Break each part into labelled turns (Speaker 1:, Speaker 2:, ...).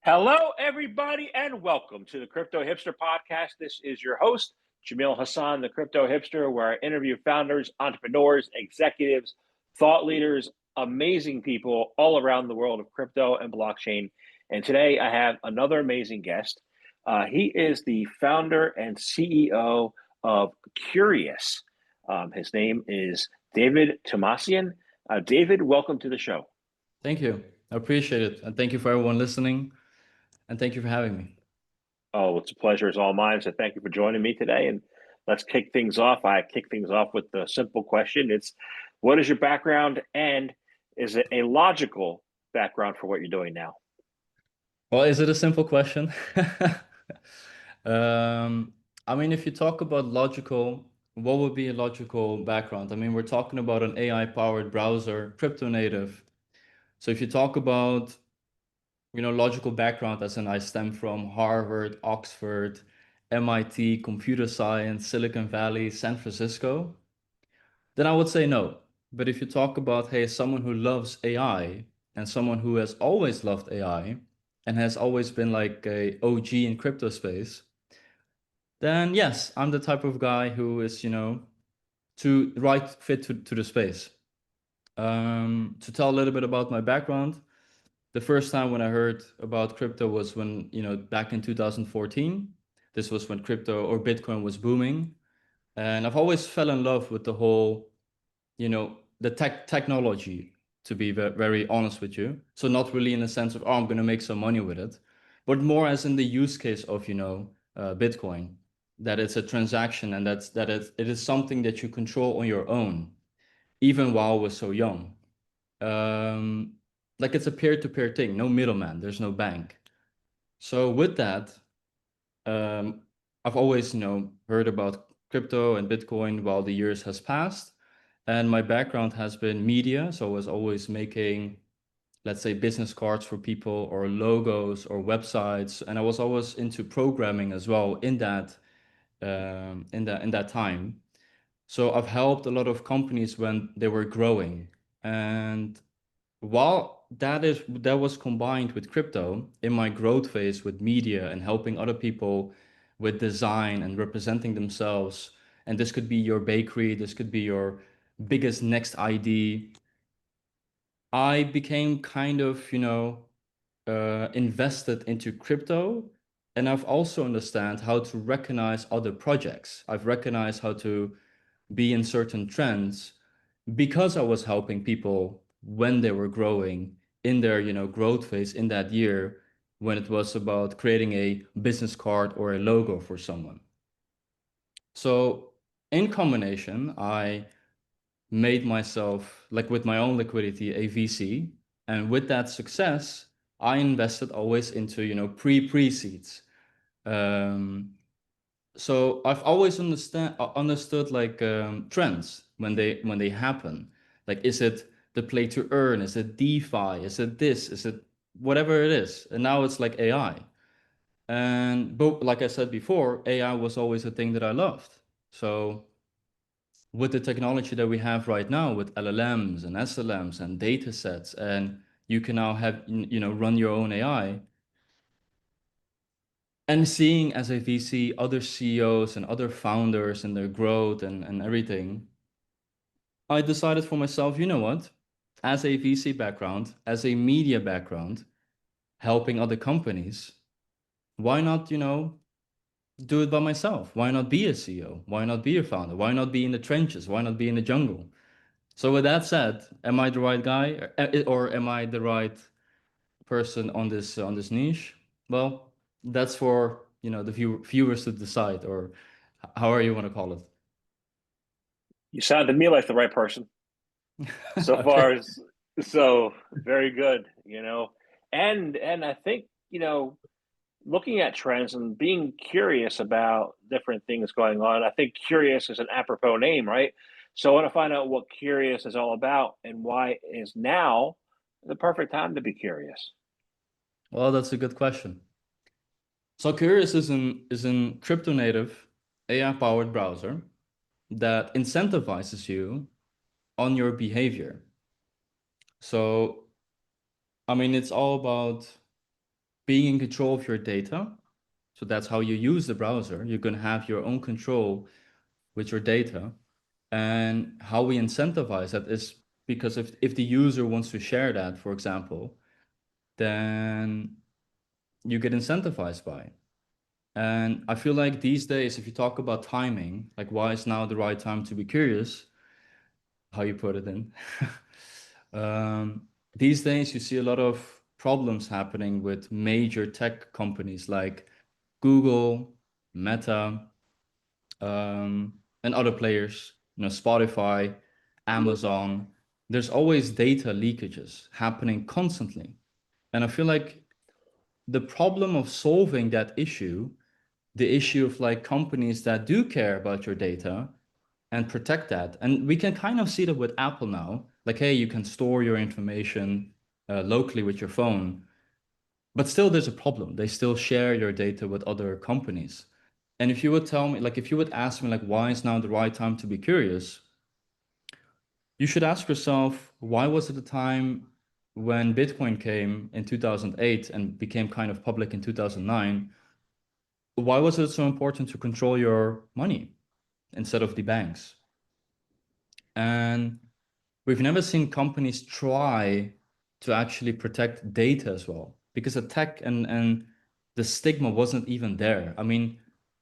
Speaker 1: Hello, everybody, and welcome to the Crypto Hipster Podcast. This is your host, Jamil Hassan, the Crypto Hipster, where I interview founders, entrepreneurs, executives, thought leaders, amazing people all around the world of crypto and blockchain. And today I have another amazing guest. He is the founder and CEO of Curious. His name is David Tomasian. David, welcome to the show.
Speaker 2: Thank you. I appreciate it. And thank you for everyone listening. And thank you for having me.
Speaker 1: Oh, it's a pleasure. It's all mine. So thank you for joining me today. And let's kick things off. I kick things off with the simple question. It's what is your background and is it a logical background for what you're doing now?
Speaker 2: Well, is it a simple question? Um, I mean, if you talk about logical, what would be a logical background? I mean, we're talking about an AI-powered browser, crypto native. So if you talk about, logical background, as in I stem from Harvard, Oxford, MIT, computer science, Silicon Valley, San Francisco, then I would say no. But if you talk about, hey, someone who loves AI and someone who has always loved AI and has always been like a OG in crypto space, then yes, I'm the type of guy who is, to right fit to the space. To tell a little bit about my background, the first time when I heard about crypto was when, back in 2014. This was when crypto or Bitcoin was booming. And I've always fell in love with the whole the technology, to be very honest with you. So not really in the sense of, oh, I'm going to make some money with it, but more as in the use case of, Bitcoin, that it's a transaction and it is something that you control on your own, even while we're so young. Um, like it's a peer-to-peer thing, no middleman, there's no bank. So with that, um, I've always, heard about crypto and Bitcoin while the years has passed. And my background has been media. So I was always making, let's say, business cards for people or logos or websites. And I was always into programming as well in that time. So I've helped a lot of companies when they were growing. And while that was combined with crypto in my growth phase with media and helping other people with design and representing themselves, and this could be your bakery, this could be your biggest next ID, I became kind of, invested into crypto. And I've also understand how to recognize other projects. I've recognized how to be in certain trends because I was helping people when they were growing in their, growth phase in that year when it was about creating a business card or a logo for someone. So in combination, I made myself, like with my own liquidity, a VC. And with that success, I invested always into, pre-seeds. Um, so I've always understood like trends when they happen. Like, is it the play to earn? Is it DeFi? Is it this? Is it whatever it is? And now it's like AI. But like I said before, AI was always a thing that I loved. So with the technology that we have right now with LLMs and SLMs and data sets, and you can now have, run your own AI, and seeing as a VC other CEOs and other founders and their growth and everything, I decided for myself, you know what? As a VC background, as a media background, helping other companies, why not, do it by myself? Why not be a CEO? Why not be a founder? Why not be in the trenches? Why not be in the jungle? So with that said, am I the right guy or am I the right person on this niche? Well, that's for, the viewers to decide, or however you want to call
Speaker 1: You sound to me like the right person.
Speaker 2: it.
Speaker 1: So
Speaker 2: Okay.
Speaker 1: far as so very good, you know. And I think, looking at trends and being curious about different things going on. I think curious is an apropos name, right? So I want to find out what curious is all about and why is now the perfect time to be curious.
Speaker 2: Well, that's a good question. So Curious is an crypto native AI powered browser that incentivizes you on your behavior. So I mean, it's all about being in control of your data. So that's how you use the browser. You're going to have your own control with your data. And how we incentivize that is because if the user wants to share that, for example, then you get incentivized by it. And I feel like these days, if you talk about timing, like why is now the right time to be curious, how you put it in. These days, you see a lot of problems happening with major tech companies like Google, Meta, and other players, Spotify, Amazon. There's always data leakages happening constantly. And I feel like the problem of solving that issue, the issue of like companies that do care about your data and protect that. And we can kind of see that with Apple now. Like, hey, you can store your information locally with your phone, but still there's a problem. They still share your data with other companies. And if you would tell me, like, if you would ask me, like, why is now the right time to be curious? You should ask yourself, why was it the time when Bitcoin came in 2008 and became kind of public in 2009? Why was it so important to control your money instead of the banks? And we've never seen companies try to actually protect data as well, because the tech and the stigma wasn't even there. I mean,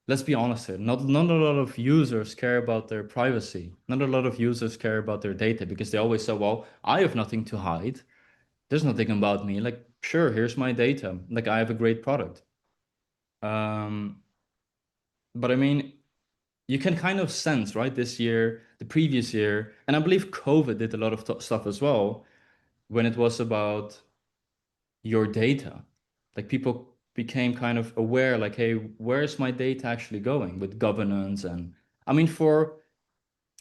Speaker 2: let's be honest here, not a lot of users care about their privacy. Not a lot of users care about their data because they always say, well, I have nothing to hide. There's nothing about me. Like, sure, here's my data. Like, I have a great product. Um, but I mean, you can kind of sense, right, this year, the previous year, and I believe COVID did a lot of stuff as well when it was about your data. Like people became kind of aware, like, hey, where's my data actually going with governance? And I mean, for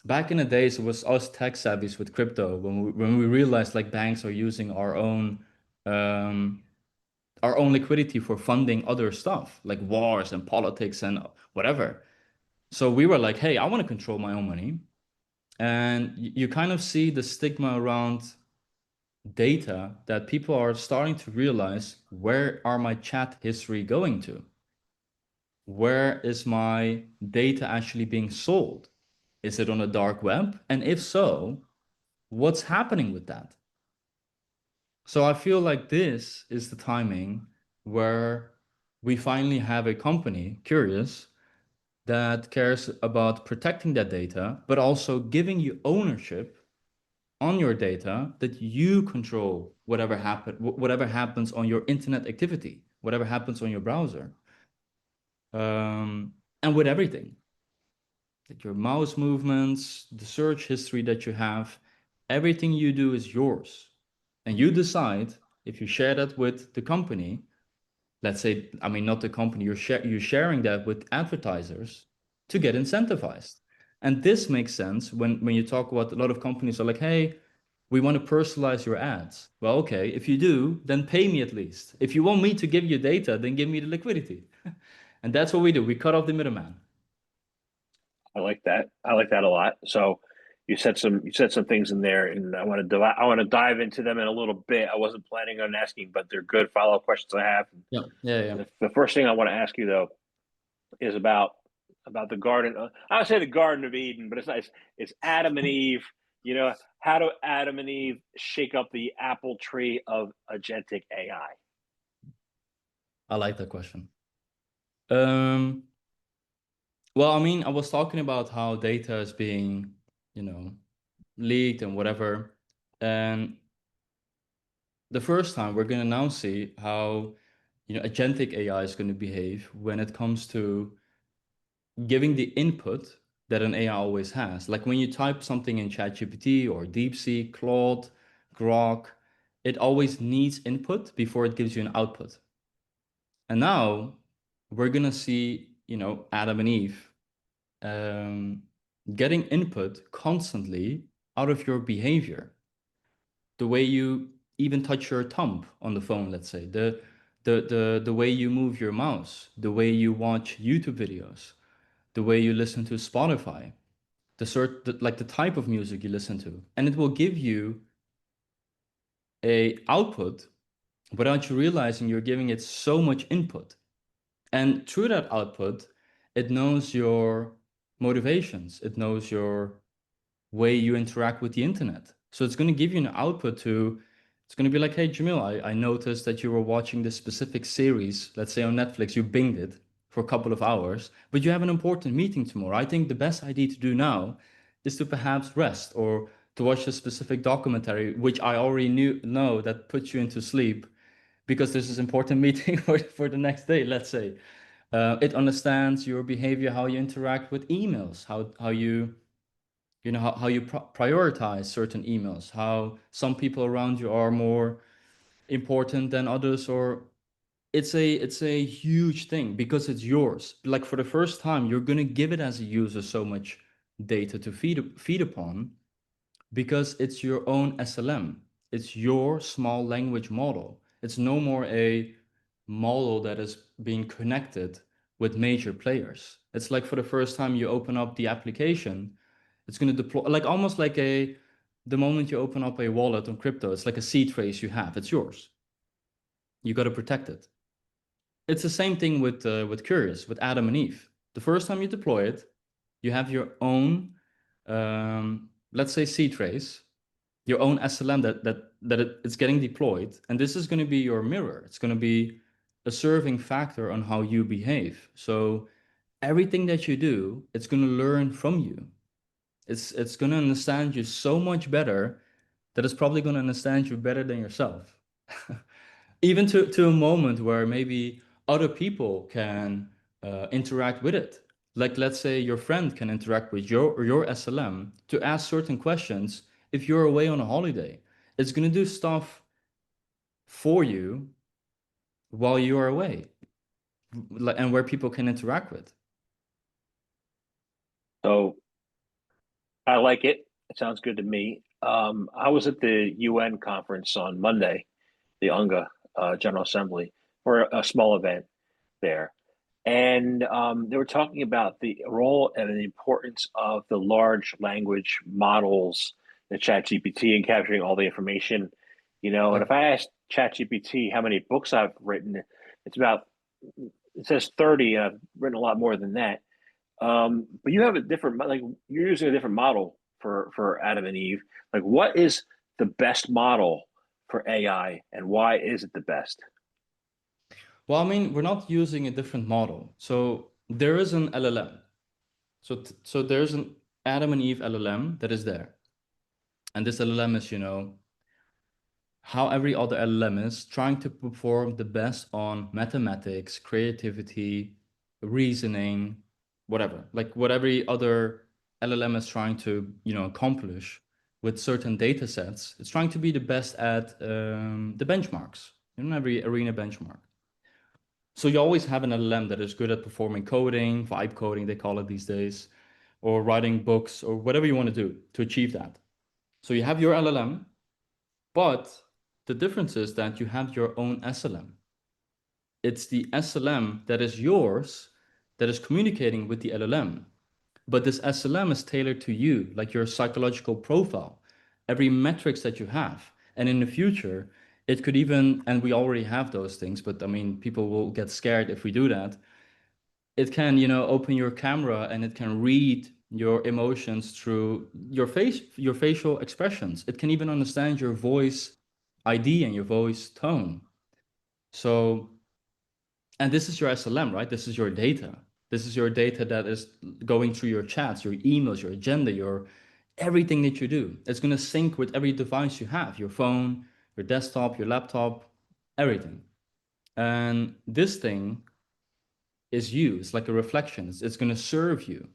Speaker 2: back in the days, it was us tech savvies with crypto when we realized like banks are using um, our own liquidity for funding other stuff like wars and politics and whatever. So we were like, hey, I want to control my own money. And you kind of see the stigma around data that people are starting to realize, where are my chat history going to? Where is my data actually being sold? Is it on the dark web? And if so, what's happening with that? So I feel like this is the timing where we finally have a company, Curious, that cares about protecting that data, but also giving you ownership on your data, that you control whatever happens on your internet activity, whatever happens on your browser, and with everything, that your mouse movements, the search history that you have, everything you do is yours, and you decide if you share that with the company. Let's say, I mean, not the company, you're sharing that with advertisers to get incentivized. And this makes sense when you talk about, a lot of companies are like, hey, we want to personalize your ads. Well, okay, if you do, then pay me at least. If you want me to give you data, then give me the liquidity. And that's what we do. We cut off the middleman.
Speaker 1: I like that. I like that a lot. So you said some things in there, and I want to dive into them in a little bit. I wasn't planning on asking, but they're good follow-up questions I have.
Speaker 2: Yeah, yeah, yeah.
Speaker 1: The first thing I want to ask you though is about the garden. I would say the Garden of Eden, but it's not. It's Adam and Eve. How do Adam and Eve shake up the apple tree of agentic AI?
Speaker 2: I like that question. Um, well, I mean, I was talking about how data is being, you know, leaked and whatever. And the first time we're going to now see how, agentic AI is going to behave when it comes to giving the input that an AI always has. Like when you type something in ChatGPT or DeepSeek, Claude, Grok, it always needs input before it gives you an output. And now we're gonna see, Adam and Eve getting input constantly out of your behavior. The way you even touch your thumb on the phone, let's say, the way you move your mouse, the way you watch YouTube videos, the way you listen to Spotify, like the type of music you listen to, and it will give you a output without you realizing you're giving it so much input. And through that output, it knows your motivations, it knows your way you interact with the internet. So it's going to give you an output to, it's going to be like, hey, Jamil, I noticed that you were watching this specific series, let's say on Netflix, you binged it for a couple of hours, but you have an important meeting tomorrow. I think the best idea to do now is to perhaps rest or to watch a specific documentary, which I already know that puts you into sleep because this is important meeting for the next day, let's say. It understands your behavior, how you interact with emails, how you know how you prioritize certain emails, how some people around you are more important than others, or it's a huge thing because it's yours. Like for the first time, you're going to give it as a user so much data to feed upon because it's your own SLM. It's your small language model. It's no more a model that is being connected with major players. It's like for the first time you open up the application, it's going to deploy like almost like the moment you open up a wallet on crypto, it's like a seed phrase you have. It's yours. You got to protect it. It's the same thing with Curious, with Adam and Eve. The first time you deploy it, you have your own, let's say seed phrase, your own SLM it's getting deployed, and this is going to be your mirror. It's going to be a serving factor on how you behave. So everything that you do, it's going to learn from you. It's going to understand you so much better that it's probably going to understand you better than yourself. Even to a moment where maybe other people can interact with it. Like let's say your friend can interact with your SLM to ask certain questions if you're away on a holiday. It's going to do stuff for you while you are away, and where people can interact with.
Speaker 1: So I like it. It sounds good to me. I was at the UN conference on Monday, the UNGA General Assembly, for a small event there. And they were talking about the role and the importance of the large language models, the ChatGPT, and capturing all the information. And if
Speaker 2: Yep.
Speaker 1: I ask ChatGPT how many books I've written, it's about, it says 30, and I've written a lot more than that. But you have a different, like you're using a different model for Adam and Eve. Like, what is the best model for AI, and why is it the best?
Speaker 2: Well, I mean, we're not using a different model. So there is an LLM. So there's an Adam and Eve LLM that is there. And this LLM is, how every other LLM is trying to perform the best on mathematics, creativity, reasoning, whatever. Like what every other LLM is trying to, accomplish with certain data sets. It's trying to be the best at the benchmarks, every arena benchmark. So you always have an LLM that is good at performing coding, vibe coding, they call it these days, or writing books or whatever you want to do to achieve that. So you have your LLM, but the difference is that you have your own SLM. It's the SLM that is yours that is communicating with the LLM. But this SLM is tailored to you, like your psychological profile, every metrics that you have. And in the future, it could even, and we already have those things, but I mean, people will get scared if we do that. It can, open your camera and it can read your emotions through your face, your facial expressions. It can even understand your voice ID and your voice tone. So, and this is your SLM, right? This is your data. This is your data that is going through your chats, your emails, your agenda, your everything that you do. It's going to sync with every device you have, your phone, your desktop, your laptop, everything. And this thing is you. It's like a reflection. It's going to serve you.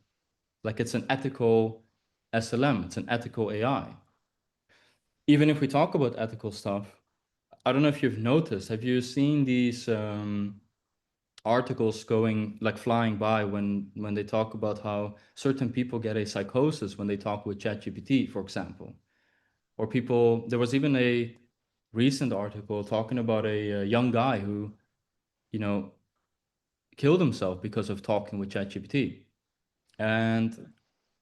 Speaker 2: Like it's an ethical SLM. It's an ethical AI. Even if we talk about ethical stuff, I don't know if you've noticed. Have you seen these articles going like flying by when they talk about how certain people get a psychosis when they talk with ChatGPT, for example, or people? There was even a recent article talking about a young guy who, you know, killed himself because of talking with ChatGPT. And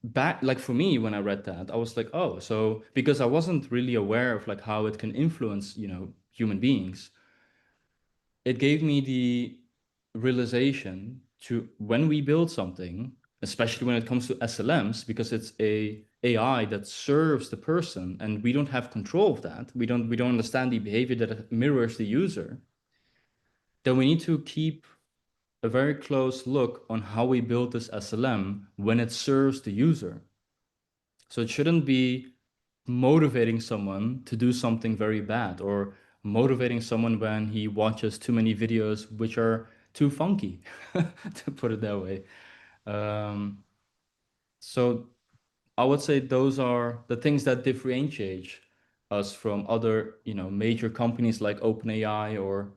Speaker 2: back, like for me, when I read that, I was like, oh, so because I wasn't really aware of like how it can influence, human beings. it gave me the realization to, when we build something, especially when it comes to SLMs, because it's a AI that serves the person and we don't have control of that. We don't understand the behavior that mirrors the user. Then we need to keep a very close look on how we build this SLM when it serves the user. So it shouldn't be motivating someone to do something very bad, or motivating someone when he watches too many videos which are too funky, to put it that way. Um, so I would say those are the things that differentiate us from other, major companies like OpenAI or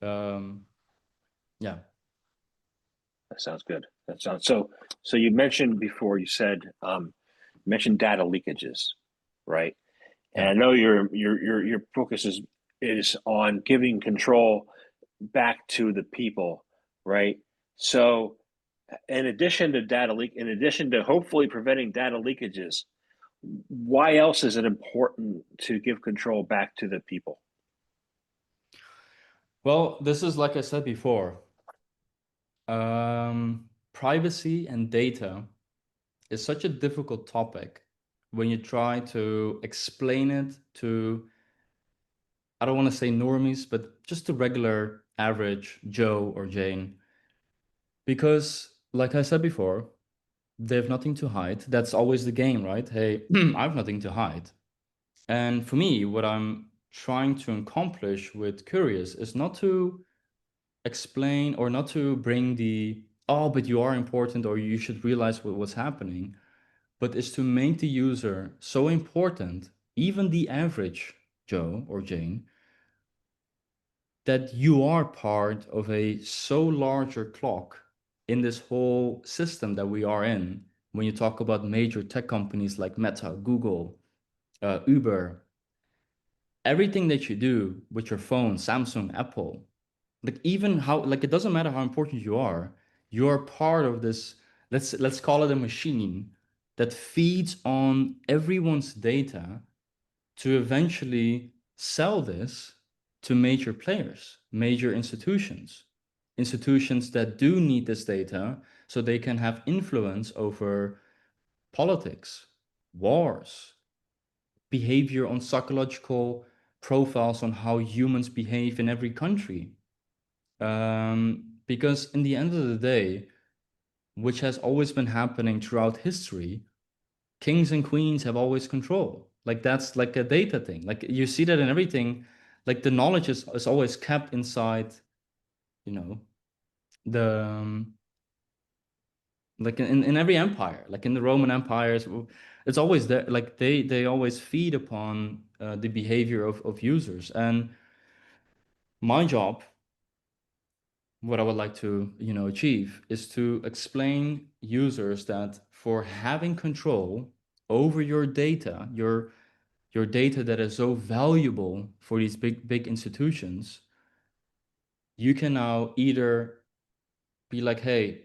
Speaker 2: um, yeah.
Speaker 1: That sounds good. That sounds so. So you mentioned before. You mentioned data leakages, right? And
Speaker 2: Yeah.
Speaker 1: I know your focus is on giving control back to the people, right? So, in addition to hopefully preventing data leakages, why else is it important to give control back to the people?
Speaker 2: Well, this is like I said before, privacy and data is such a difficult topic when you try to explain it to, I don't want to say normies, but just the regular average Joe or Jane. Because, like I said before, they have nothing to hide. That's always the game, right? Hey, I have nothing to hide. And for me, what I'm trying to accomplish with Curious is not to explain or not to bring the, oh, but you are important or you should realize what's happening, but is to make the user so important, even the average Joe or Jane, that you are part of a so larger clock in this whole system that we are in. When you talk about major tech companies like Meta, Google, Uber, everything that you do with your phone, Samsung, Apple, like even how, like it doesn't matter how important you are part of this. Let's call it a machine that feeds on everyone's data to eventually sell this to major players, major institutions, institutions that do need this data so they can have influence over politics, wars, behavior on psychological profiles on how humans behave in every country. Because in the end of the day, which has always been happening throughout history, kings and queens have always control. Like that's like a data thing. Like you see that in everything. Like the knowledge is always kept inside, you know, the like in every empire, like in the Roman empires, it's always there. Like they always feed upon the behavior of users. And my job, what I would like to, achieve is to explain users that for having control over your data that is so valuable for these big institutions, you can now either be like, hey,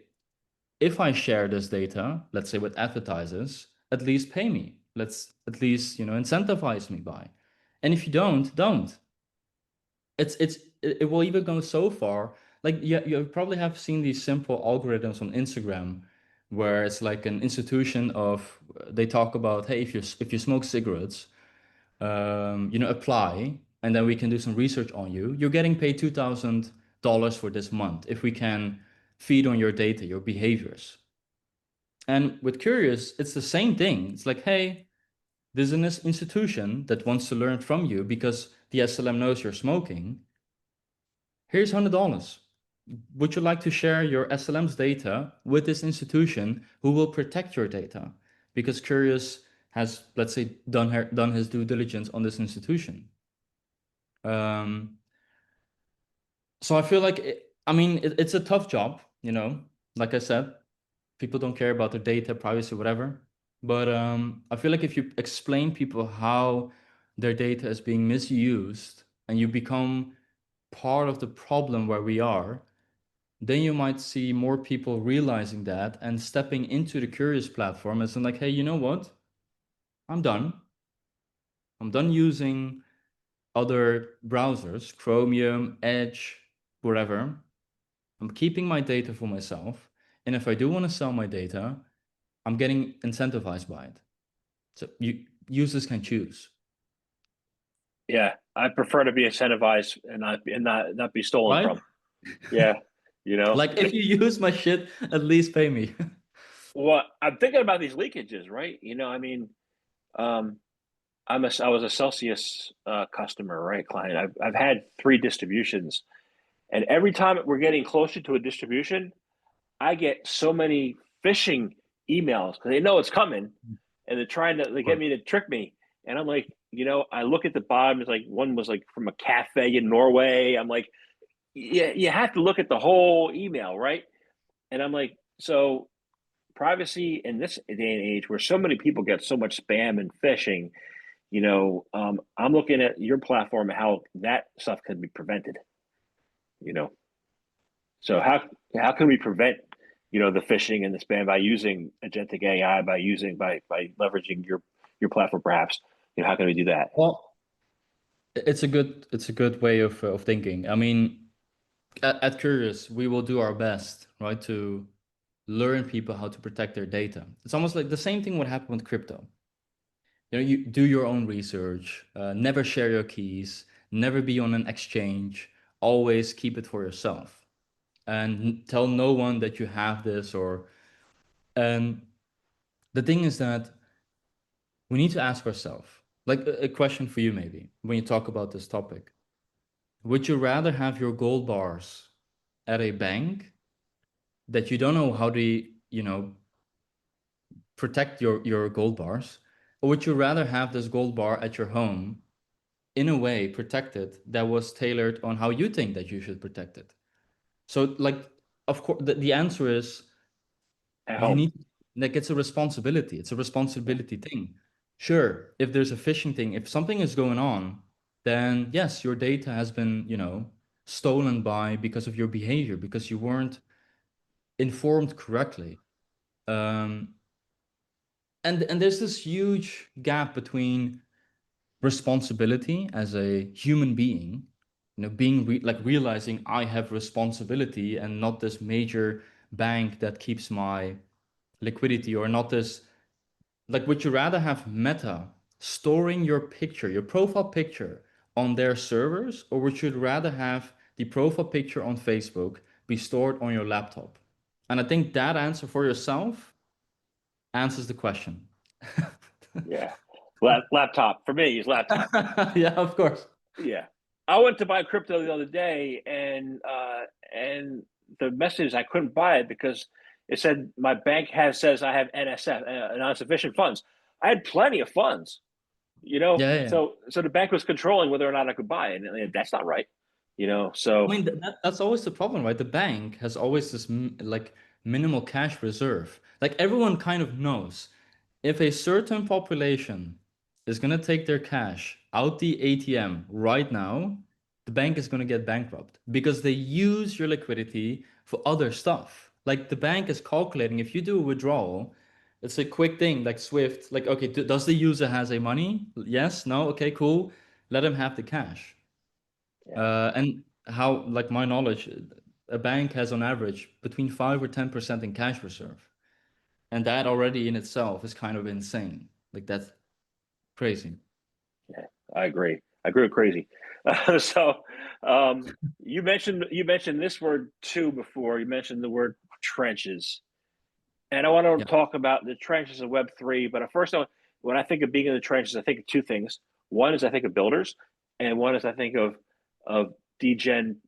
Speaker 2: if I share this data, let's say with advertisers, at least pay me. Let's at least, incentivize me by. And if you don't. It will even go so far. Like you probably have seen these simple algorithms on Instagram where it's like an institution of, they talk about, hey, if you smoke cigarettes, apply, and then we can do some research on you. You're getting paid $2,000 for this month if we can feed on your data, your behaviors. And with Curious, it's the same thing. It's like, hey, there's an institution that wants to learn from you because the SLM knows you're smoking. Here's $100. Would you like to share your SLM's data with this institution who will protect your data? Because Curious has, let's say, done his due diligence on this institution. So I feel like, it's a tough job, like I said, people don't care about their data, privacy, whatever. But I feel like if you explain people how their data is being misused and you become part of the problem where we are, then you might see more people realizing that and stepping into the Curious platform as in like, hey, you know what? I'm done. I'm done using other browsers, Chromium, Edge, wherever. I'm keeping my data for myself. And if I do want to sell my data, I'm getting incentivized by it. So users can choose.
Speaker 1: Yeah, I prefer to be incentivized and not be stolen
Speaker 2: Right?
Speaker 1: from. Yeah, you know.
Speaker 2: Like if you use my shit, at least pay me.
Speaker 1: Well, I'm thinking about these leakages, right? I mean, um, I was a Celsius customer, right, client. I've had 3 distributions, and every time we're getting closer to a distribution, I get so many phishing emails because they know it's coming, and they're trying to get me to trick me. And I'm like, I look at the bottom. It's like one was like from a cafe in Norway. I'm like, yeah, you have to look at the whole email, right? And I'm like, so privacy in this day and age where so many people get so much spam and phishing, I'm looking at your platform and how that stuff can be prevented. You know, so how can we prevent the phishing and the spam by using agentic AI, by leveraging your platform, perhaps? How can we do that?
Speaker 2: Well, it's a good way of thinking. I mean, at Curious, we will do our best, right, to learn people how to protect their data. It's almost like the same thing would happen with crypto. You do your own research, never share your keys, never be on an exchange, always keep it for yourself, and tell no one that you have this. Or and the thing is that we need to ask ourselves, like a question for you maybe when you talk about this topic. Would you rather have your gold bars at a bank that you don't know how to, protect your gold bars, or would you rather have this gold bar at your home in a way protected that was tailored on how you think that you should protect it? So like, of course, the answer is
Speaker 1: At
Speaker 2: you
Speaker 1: home.
Speaker 2: need, like, it's a responsibility. It's a
Speaker 1: Yeah.
Speaker 2: responsibility thing. Sure, if there's a phishing thing, if something is going on, then yes, your data has been, stolen by because of your behavior, because you weren't informed correctly. Um, and there's this huge gap between responsibility as a human being, being like realizing I have responsibility and not this major bank that keeps my liquidity, or not this, like, would you rather have Meta storing your picture, your profile picture on their servers, or would you rather have the profile picture on Facebook be stored on your laptop? And I think that answer for yourself answers the question.
Speaker 1: Yeah. Laptop for me is laptop.
Speaker 2: Yeah, of course.
Speaker 1: Yeah. I went to buy crypto the other day, and the message, I couldn't buy it because it said my bank says I have NSF, non-sufficient funds. I had plenty of funds,
Speaker 2: Yeah, yeah.
Speaker 1: so the bank was controlling whether or not I could buy it, and that's not right,
Speaker 2: I
Speaker 1: so
Speaker 2: mean, that's always the problem, right? The bank has always this like minimal cash reserve. Like everyone kind of knows if a certain population is going to take their cash out the ATM right now, the bank is going to get bankrupt because they use your liquidity for other stuff. Like the bank is calculating if you do a withdrawal, it's a quick thing like Swift, like, okay, does the user has a money? Yes, no, okay, cool. Let him have the cash.
Speaker 1: yeah,
Speaker 2: And how, like my knowledge, a bank has on average between 5 or 10% in cash reserve. And that already in itself is kind of insane. Like that's crazy.
Speaker 1: yeah, I agree with crazy. So you mentioned this word too before. You mentioned the word trenches. And I want to
Speaker 2: Yeah.
Speaker 1: talk about the trenches of Web3. But first, when I think of being in the trenches, I think of 2 things. One is I think of builders, and one is I think of degen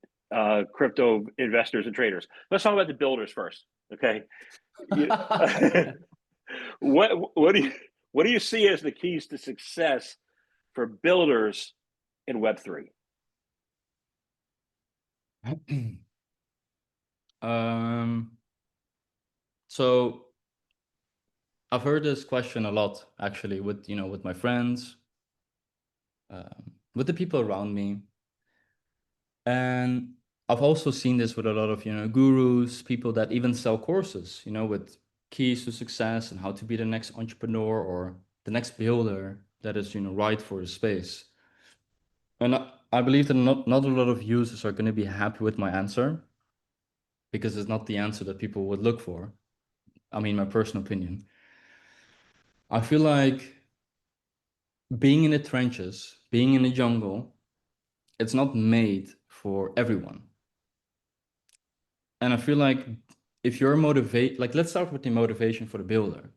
Speaker 1: crypto investors and traders. Let's talk about the builders first. Okay, what do you see as the keys to success for builders in Web3?
Speaker 2: Um, so I've heard this question a lot actually with, with my friends, with the people around me. And I've also seen this with a lot of, gurus, people that even sell courses, with keys to success and how to be the next entrepreneur or the next builder that is, right for the space. And I believe that not a lot of users are going to be happy with my answer because it's not the answer that people would look for. I mean, my personal opinion. I feel like being in the trenches, being in the jungle, it's not made for everyone. And I feel like if you're motivate, like let's start with the motivation for the builder.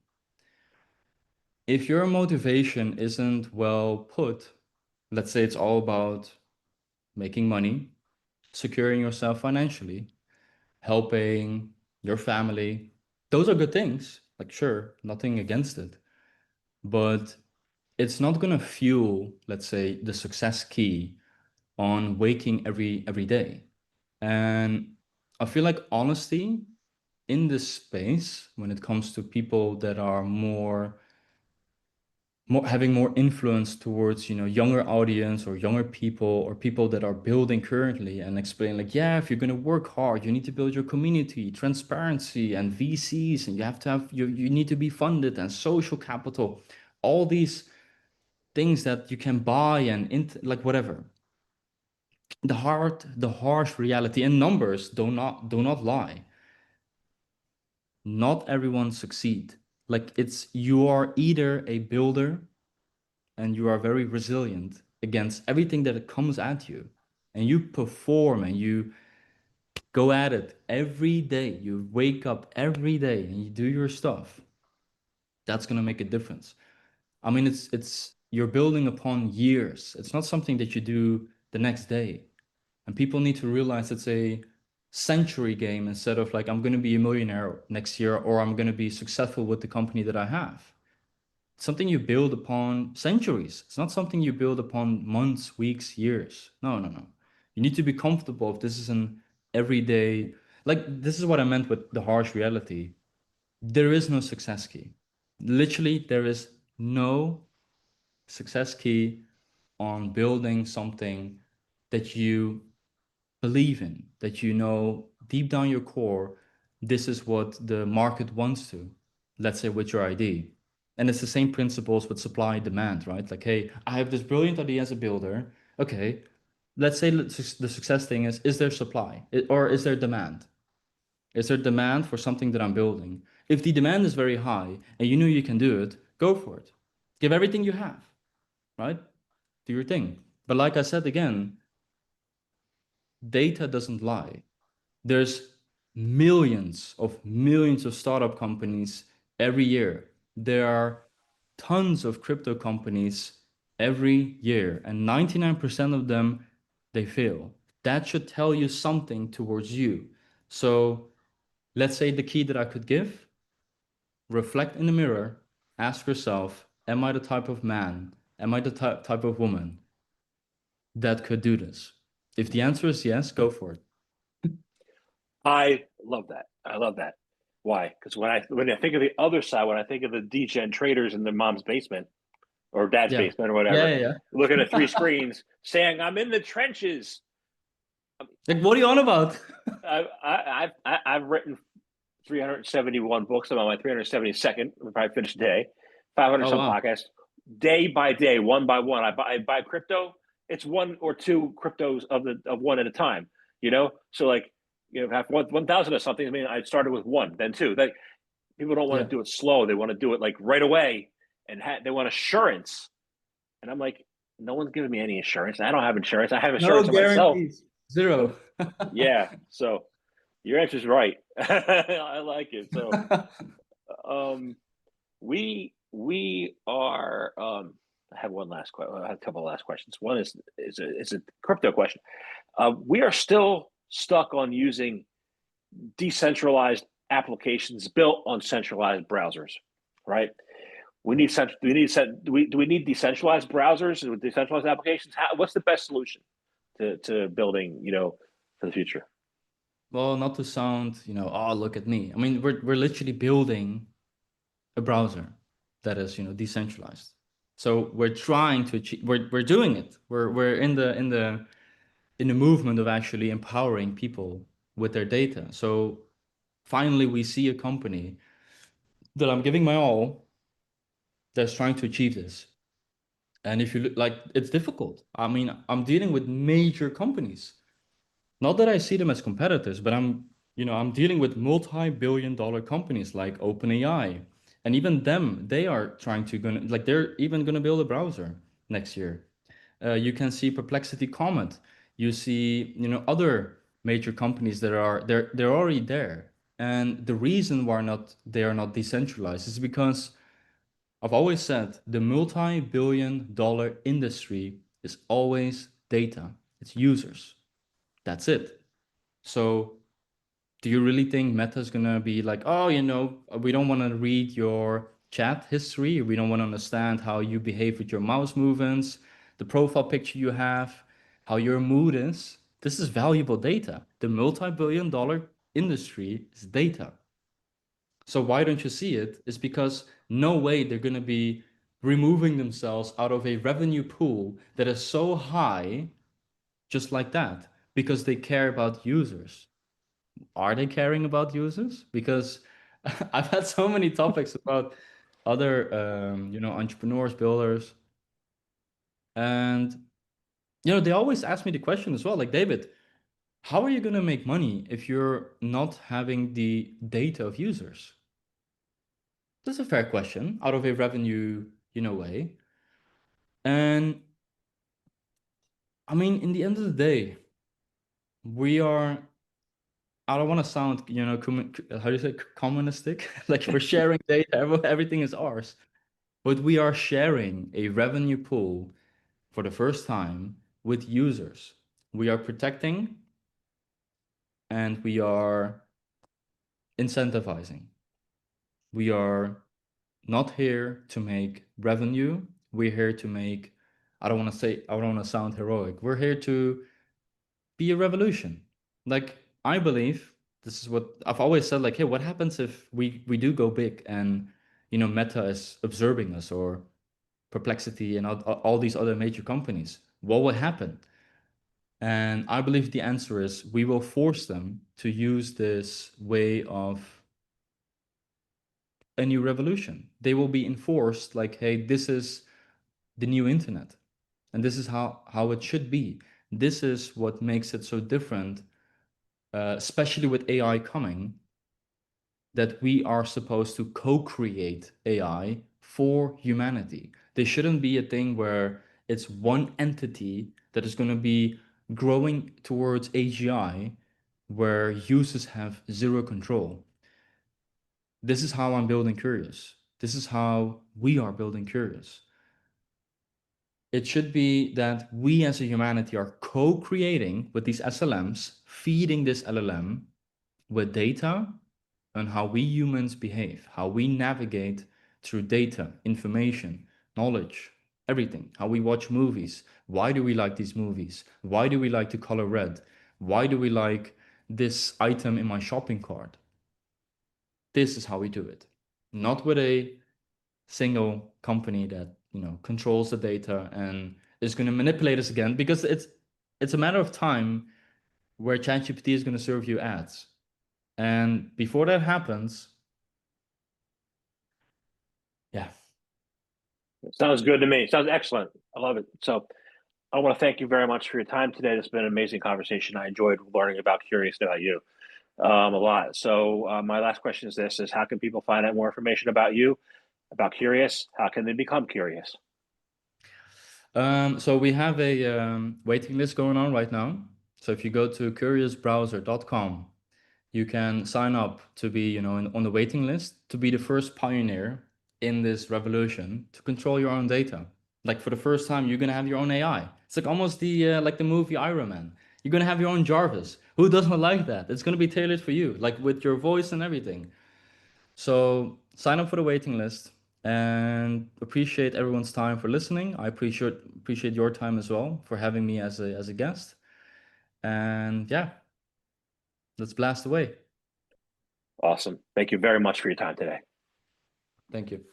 Speaker 2: If your motivation isn't well put, let's say it's all about making money, securing yourself financially, helping your family, those are good things. Like, sure, nothing against it. But it's not going to fuel, let's say, the success key on waking every day. And I feel like honesty in this space, when it comes to people that are more having more influence towards, younger audience or younger people or people that are building currently, and explain like, yeah, if you're going to work hard, you need to build your community, transparency and VCs, and you have to have you need to be funded and social capital, all these things that you can buy and like whatever. The harsh reality and numbers do not lie. Not everyone succeed. Like you are either a builder and you are very resilient against everything that comes at you, and you perform and you go at it every day, you wake up every day and you do your stuff, that's going to make a difference. I mean, it's you're building upon years. It's not something that you do the next day. And people need to realize it's a century game instead of like, I'm going to be a millionaire next year or I'm going to be successful with the company that I have. Something you build upon centuries. It's not something you build upon months, weeks, years. No, no, no. You need to be comfortable if this is an everyday, like this is what I meant with the harsh reality. There is no success key. Literally, there is no success key on building something that you believe in, that you know deep down your core, this is what the market wants to, let's say with your ID. And it's the same principles with supply and demand, right? Like, hey, I have this brilliant idea as a builder. Okay, let's say the success thing is there supply or is there demand? Is there demand for something that I'm building? If the demand is very high and you know you can do it, go for it. Give everything you have, right? Do your thing. But like I said again, data doesn't lie. There's millions of startup companies every year. There are tons of crypto companies every year, and 99% of them they fail. That should tell you something towards you. So let's say the key that I could give, reflect in the mirror, ask yourself, am I the type of man? Am I the type of woman that could do this? If the answer is yes, go for it.
Speaker 1: I love that. I love that. Why? Because when I think of the other side, when I think of the degen traders in their mom's basement or dad's
Speaker 2: Yeah.
Speaker 1: basement or
Speaker 2: Yeah,
Speaker 1: whatever,
Speaker 2: yeah,
Speaker 1: looking at three
Speaker 2: yeah.
Speaker 1: screens, saying, "I'm in the trenches."
Speaker 2: Like, what are you on about?
Speaker 1: I've written 371 books. I'm on my 372nd. We'll probably finish today. 500
Speaker 2: Oh,
Speaker 1: some
Speaker 2: wow.
Speaker 1: podcasts. Day by day, one by one. I buy crypto. It's one or two cryptos of one at a time. So like have 1,000 or something. I mean, I started with one, then two. People don't want
Speaker 2: Yeah.
Speaker 1: to do it slow. They want to do it like right away, and they want assurance. And I'm like, no one's giving me any insurance. I don't have insurance. I have
Speaker 2: No
Speaker 1: insurance on myself.
Speaker 2: guarantees. Zero.
Speaker 1: Yeah. So your answer's right. I like it. So um, we are. I have one last question. I have a couple of last questions. One is a crypto question. We are still stuck on using decentralized applications built on centralized browsers, right? Do we need decentralized browsers with decentralized applications? What's the best solution to building, for the future?
Speaker 2: Well, not to sound, oh, look at me. I mean, we're literally building a browser that is, decentralized. So we're trying to achieve, we're doing it. We're in the movement of actually empowering people with their data. So finally we see a company that I'm giving my all that's trying to achieve this. And if you look, like, it's difficult. I mean, I'm dealing with major companies. Not that I see them as competitors, but I'm dealing with multi-billion dollar companies like OpenAI. And even them, they are trying to gonna like they're even gonna build a browser next year. You can see Perplexity Comet. You see, other major companies that they're already there. And the reason why not they are not decentralized is because I've always said the multi-billion dollar industry is always data. It's users. That's it. So do you really think Meta is gonna be like, oh, we don't want to read your chat history, we don't want to understand how you behave with your mouse movements, the profile picture you have, how your mood is? This is valuable data. The multi-billion dollar industry is data. So why don't you see it? It's because no way they're gonna be removing themselves out of a revenue pool that is so high just like that because they care about users. Are they caring about users? Because I've had so many topics about other, entrepreneurs, builders, and they always ask me the question as well, like, David, how are you going to make money if you're not having the data of users? That's a fair question out of a revenue, way. And I mean, in the end of the day, we are I don't want to sound, how do you say, communistic? Like we're sharing data, everything is ours. But we are sharing a revenue pool for the first time with users. We are protecting and we are incentivizing. We are not here to make revenue. We're here to make, I don't want to sound heroic. We're here to be a revolution. Like, I believe this is what I've always said, like, hey, what happens if we do go big and Meta is observing us, or Perplexity and all these other major companies? What will happen? And I believe the answer is we will force them to use this way of a new revolution. They will be enforced like, hey, this is the new internet. And this is how it should be. This is what makes it so different, especially with AI coming, that we are supposed to co-create AI for humanity. There shouldn't be a thing where it's one entity that is going to be growing towards AGI where users have zero control. This is how I'm building Curious. This is how we are building Curious. It should be that we as a humanity are co-creating with these SLMs, feeding this LLM with data on how we humans behave, how we navigate through data, information, knowledge, everything, how we watch movies. Why do we like these movies? Why do we like the color red? Why do we like this item in my shopping cart? This is how we do it. Not with a single company that, controls the data and is going to manipulate us again, because it's a matter of time where ChatGPT is going to serve you ads. And before that happens, yeah.
Speaker 1: Sounds good to me. Sounds excellent. I love it. So I want to thank you very much for your time today. This has been an amazing conversation. I enjoyed learning about Curious about you a lot. So my last question is this: is how can people find out more information about you, about Curious? How can they become curious?
Speaker 2: So we have a waiting list going on right now. So if you go to curiousbrowser.com, you can sign up to be, on the waiting list to be the first pioneer in this revolution to control your own data. Like, for the first time, you're gonna have your own AI. It's like almost the movie Iron Man. You're gonna have your own Jarvis. Who doesn't like that? It's gonna be tailored for you, like with your voice and everything. So sign up for the waiting list, and appreciate everyone's time for listening. I appreciate your time as well for having me as a guest. And yeah, let's blast away.
Speaker 1: Awesome. Thank you very much for your time today.
Speaker 2: Thank you.